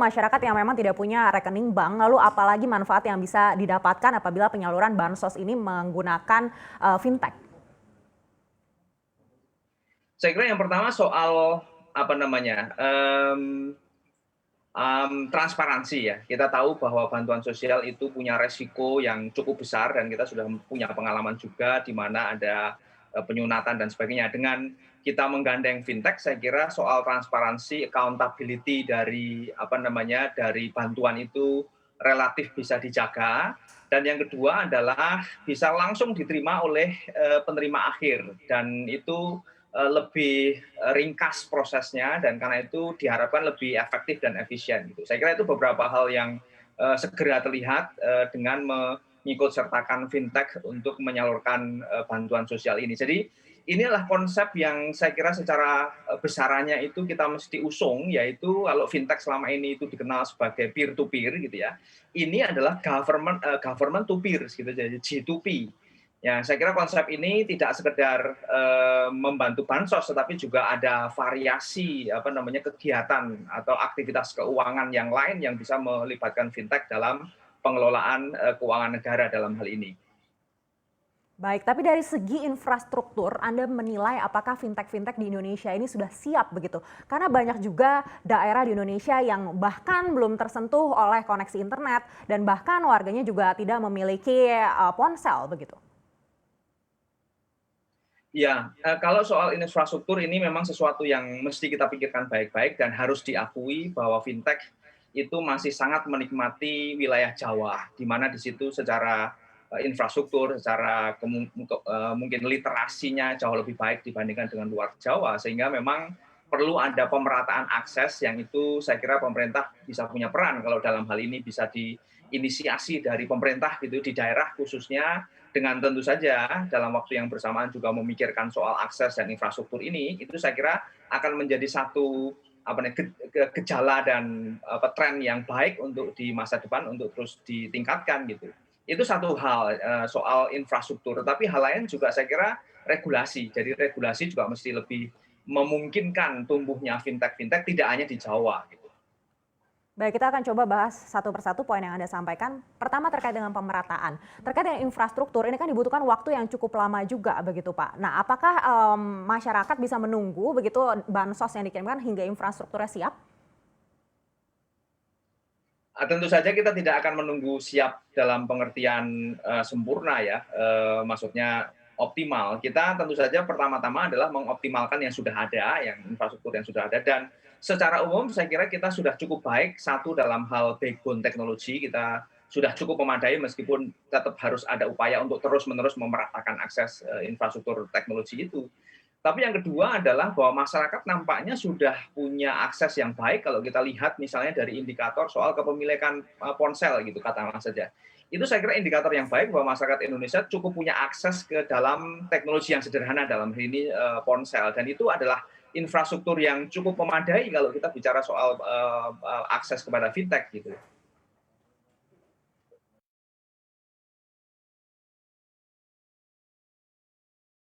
masyarakat yang memang tidak punya rekening bank, lalu apalagi manfaat yang bisa didapatkan apabila penyaluran bansos ini menggunakan fintech? Saya kira yang pertama soal apa namanya, transparansi ya. Kita tahu bahwa bantuan sosial itu punya resiko yang cukup besar dan kita sudah punya pengalaman juga di mana ada penyunatan dan sebagainya. Dengan kita menggandeng fintech, saya kira soal transparansi, accountability dari apa namanya dari bantuan itu relatif bisa dijaga. Dan yang kedua adalah bisa langsung diterima oleh penerima akhir dan itu lebih ringkas prosesnya dan karena itu diharapkan lebih efektif dan efisien gitu. Saya kira itu beberapa hal yang segera terlihat dengan mengikut sertakan fintech untuk menyalurkan bantuan sosial ini. Jadi inilah konsep yang saya kira secara besarannya itu kita mesti usung, yaitu kalau fintech selama ini itu dikenal sebagai peer to peer gitu ya. Ini adalah government to peers gitu, jadi G2P. Ya, saya kira konsep ini tidak sekedar membantu bansos, tetapi juga ada variasi apa namanya kegiatan atau aktivitas keuangan yang lain yang bisa melibatkan fintech dalam pengelolaan keuangan negara dalam hal ini. Baik, tapi dari segi infrastruktur, Anda menilai apakah fintech-fintech di Indonesia ini sudah siap begitu? Karena banyak juga daerah di Indonesia yang bahkan belum tersentuh oleh koneksi internet dan bahkan warganya juga tidak memiliki ponsel begitu. Ya, kalau soal infrastruktur ini memang sesuatu yang mesti kita pikirkan baik-baik dan harus diakui bahwa fintech itu masih sangat menikmati wilayah Jawa, di mana di situ secara infrastruktur, secara mungkin literasinya jauh lebih baik dibandingkan dengan luar Jawa, sehingga memang perlu ada pemerataan akses yang itu saya kira pemerintah bisa punya peran kalau dalam hal ini bisa diinisiasi dari pemerintah gitu di daerah khususnya dengan tentu saja dalam waktu yang bersamaan juga memikirkan soal akses dan infrastruktur ini, itu saya kira akan menjadi satu gejala dan tren yang baik untuk di masa depan untuk terus ditingkatkan gitu. Itu satu hal soal infrastruktur, tapi hal lain juga saya kira regulasi. Jadi regulasi juga mesti lebih memungkinkan tumbuhnya fintech-fintech tidak hanya di Jawa. Gitu. Baik, kita akan coba bahas satu persatu poin yang Anda sampaikan. Pertama terkait dengan pemerataan. Terkait dengan infrastruktur, ini kan dibutuhkan waktu yang cukup lama juga begitu Pak. Nah, apakah masyarakat bisa menunggu begitu bansos yang dikirimkan hingga infrastrukturnya siap? Tentu saja kita tidak akan menunggu siap dalam pengertian sempurna ya, maksudnya optimal. Kita tentu saja pertama-tama adalah mengoptimalkan yang sudah ada, yang infrastruktur yang sudah ada dan secara umum saya kira kita sudah cukup baik satu dalam hal backbone teknologi kita sudah cukup memadai meskipun tetap harus ada upaya untuk terus-menerus memeratakan akses infrastruktur teknologi itu. Tapi yang kedua adalah bahwa masyarakat nampaknya sudah punya akses yang baik kalau kita lihat misalnya dari indikator soal kepemilikan ponsel gitu katakanlah saja. Itu saya kira indikator yang baik bahwa masyarakat Indonesia cukup punya akses ke dalam teknologi yang sederhana dalam hal ini ponsel dan itu adalah infrastruktur yang cukup memadai kalau kita bicara soal akses kepada fintech gitu.